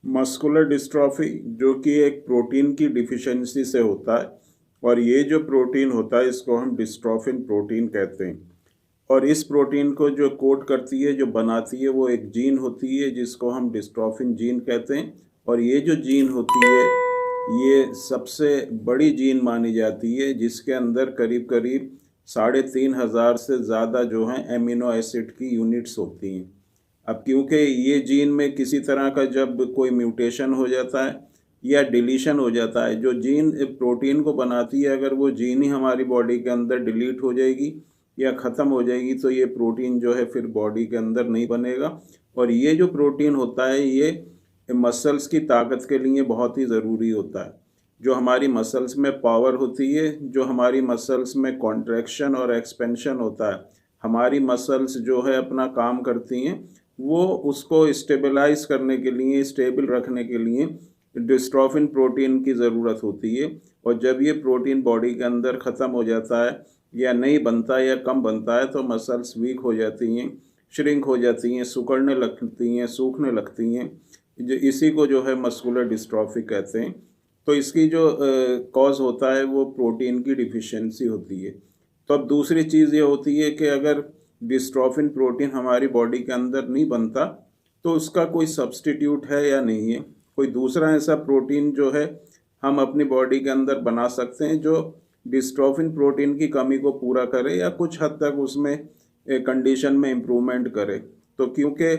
Muscular dystrophy जो कि एक प्रोटीन की डिफिशिएंसी से होता है, और ये जो प्रोटीन होता है इसको हम डिस्ट्रोफिन प्रोटीन कहते हैं। और इस प्रोटीन को जो कोड करती है, जो बनाती है, वो एक जीन होती है जिसको हम डिस्ट्रोफिन जीन कहते हैं। और ये जो जीन होती है ये सबसे बड़ी जीन मानी जाती है, जिसके अंदर करीब करीब 3,500 से ज़्यादा जो हैं एमिनो एसिड की यूनिट्स होती हैं। अब क्योंकि ये जीन में किसी तरह का जब कोई म्यूटेशन हो जाता है या डिलीशन हो जाता है, जो जीन प्रोटीन को बनाती है, अगर वो जीन ही हमारी बॉडी के अंदर डिलीट हो जाएगी या ख़त्म हो जाएगी तो ये प्रोटीन जो है फिर बॉडी के अंदर नहीं बनेगा। और ये जो प्रोटीन होता है ये मसल्स की ताकत के लिए बहुत ही ज़रूरी होता है। जो हमारी मसल्स में पावर होती है, जो हमारी मसल्स में कॉन्ट्रैक्शन और एक्सपेंशन होता है, हमारी मसल्स जो है अपना काम करती हैं, वो उसको स्टेबलाइज करने के लिए, स्टेबल रखने के लिए डिस्ट्रोफिन प्रोटीन की ज़रूरत होती है। और जब ये प्रोटीन बॉडी के अंदर ख़त्म हो जाता है या नहीं बनता है या कम बनता है तो मसल्स वीक हो जाती हैं, श्रिंक हो जाती हैं, सिकुड़ने लगती हैं, सूखने लगती हैं। जो इसी को जो है मस्कुलर डिस्ट्रॉफी कहते हैं। तो इसकी जो कॉज होता है वो प्रोटीन की डिफिशिएंसी होती है। तो अब दूसरी चीज़ ये होती है कि अगर डिस्ट्रोफिन प्रोटीन हमारी बॉडी के अंदर नहीं बनता तो उसका कोई सब्स्टिट्यूट है या नहीं है, कोई दूसरा ऐसा प्रोटीन जो है हम अपनी बॉडी के अंदर बना सकते हैं जो डिस्ट्रोफिन प्रोटीन की कमी को पूरा करे या कुछ हद तक उसमें कंडीशन में इम्प्रूवमेंट करे। तो क्योंकि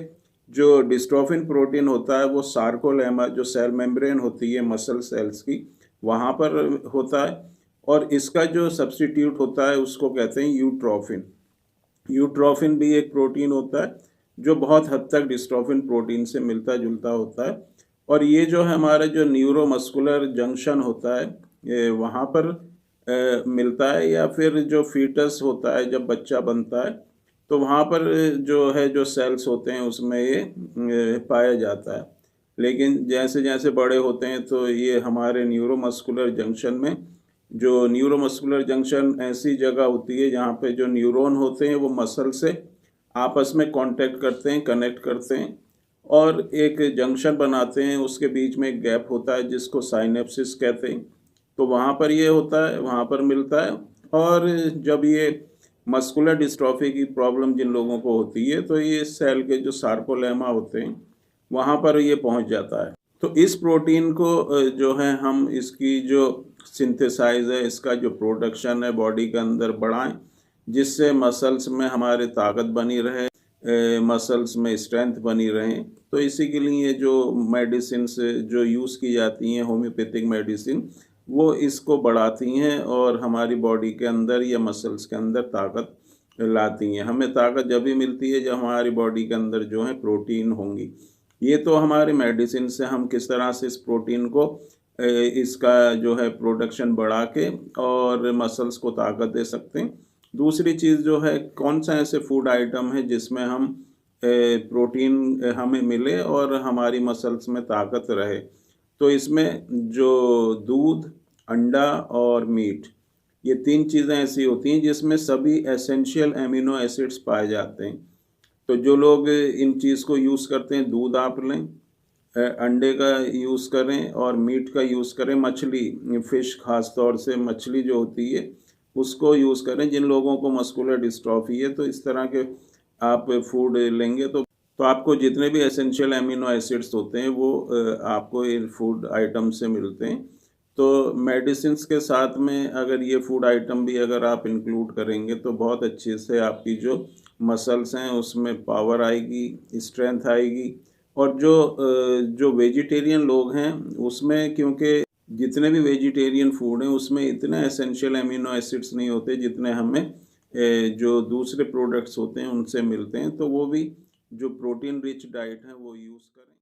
जो डिस्ट्रोफिन प्रोटीन होता है वो सार्कोलेमा, जो सेल मेम्ब्रेन होती है मसल सेल्स की, वहाँ पर होता है। और इसका जो सब्स्टिट्यूट होता है उसको कहते हैं यूट्रोफिन। यूट्रोफिन भी एक प्रोटीन होता है जो बहुत हद तक डिस्ट्रोफिन प्रोटीन से मिलता जुलता होता है। और ये जो है हमारा जो न्यूरोमस्कुलर जंक्शन होता है ये वहाँ पर मिलता है, या फिर जो फीटस होता है जब बच्चा बनता है तो वहाँ पर जो है जो सेल्स होते हैं उसमें ये पाया जाता है। लेकिन जैसे जैसे बड़े होते हैं तो ये हमारे न्यूरोमस्कुलर जंक्शन में, जो न्यूरोमस्कुलर जंक्शन ऐसी जगह होती है जहाँ पे जो न्यूरॉन होते हैं वो मसल से आपस में कांटेक्ट करते हैं, कनेक्ट करते हैं और एक जंक्शन बनाते हैं। उसके बीच में एक गैप होता है जिसको साइनेप्सिस कहते हैं। तो वहाँ पर ये होता है, वहाँ पर मिलता है। और जब ये मस्कुलर डिस्ट्रॉफी की प्रॉब्लम जिन लोगों को होती है तो ये सेल के जो सार्कोलेमा होते हैं वहाँ पर ये पहुँच जाता है। तो इस प्रोटीन को जो है हम इसकी जो सिंथेसाइज है, इसका जो प्रोडक्शन है बॉडी के अंदर बढ़ाएं, जिससे मसल्स में हमारे ताकत बनी रहे, मसल्स में स्ट्रेंथ बनी रहे। तो इसी के लिए जो मेडिसिन जो यूज़ की जाती हैं, होम्योपैथिक मेडिसिन, वो इसको बढ़ाती हैं और हमारी बॉडी के अंदर या मसल्स के अंदर ताकत लाती हैं। हमें ताकत जब भी मिलती है जब हमारी बॉडी के अंदर जो है प्रोटीन होंगी। ये तो हमारे मेडिसिन से हम किस तरह से इस प्रोटीन को इसका जो है प्रोडक्शन बढ़ा के और मसल्स को ताकत दे सकते हैं। दूसरी चीज़ जो है, कौन सा ऐसे फूड आइटम है जिसमें हम प्रोटीन हमें मिले और हमारी मसल्स में ताकत रहे। तो इसमें जो दूध, अंडा और मीट, ये 3 चीज़ें ऐसी होती हैं जिसमें सभी एसेंशियल एमिनो एसिड्स पाए जाते हैं। तो जो लोग इन चीज़ को यूज़ करते हैं, दूध आप लें, अंडे का यूज़ करें और मीट का यूज़ करें, मछली, फ़िश ख़ास तौर से मछली जो होती है उसको यूज़ करें। जिन लोगों को मस्कुलर डिस्ट्रॉफी है तो इस तरह के आप फूड लेंगे तो आपको जितने भी एसेंशियल एमिनो एसिड्स होते हैं वो आपको इन फूड आइटम से मिलते हैं। तो मेडिसिन्स के साथ में अगर ये फूड आइटम भी अगर आप इंक्लूड करेंगे तो बहुत अच्छे से आपकी जो मसल्स हैं उसमें पावर आएगी, स्ट्रेंथ आएगी। और जो वेजिटेरियन लोग हैं उसमें, क्योंकि जितने भी वेजिटेरियन फूड हैं उसमें इतने एसेंशियल एमिनो एसिड्स नहीं होते जितने हमें जो दूसरे प्रोडक्ट्स होते हैं उनसे मिलते हैं। तो वो भी जो प्रोटीन रिच डाइट है वो यूज़ करें।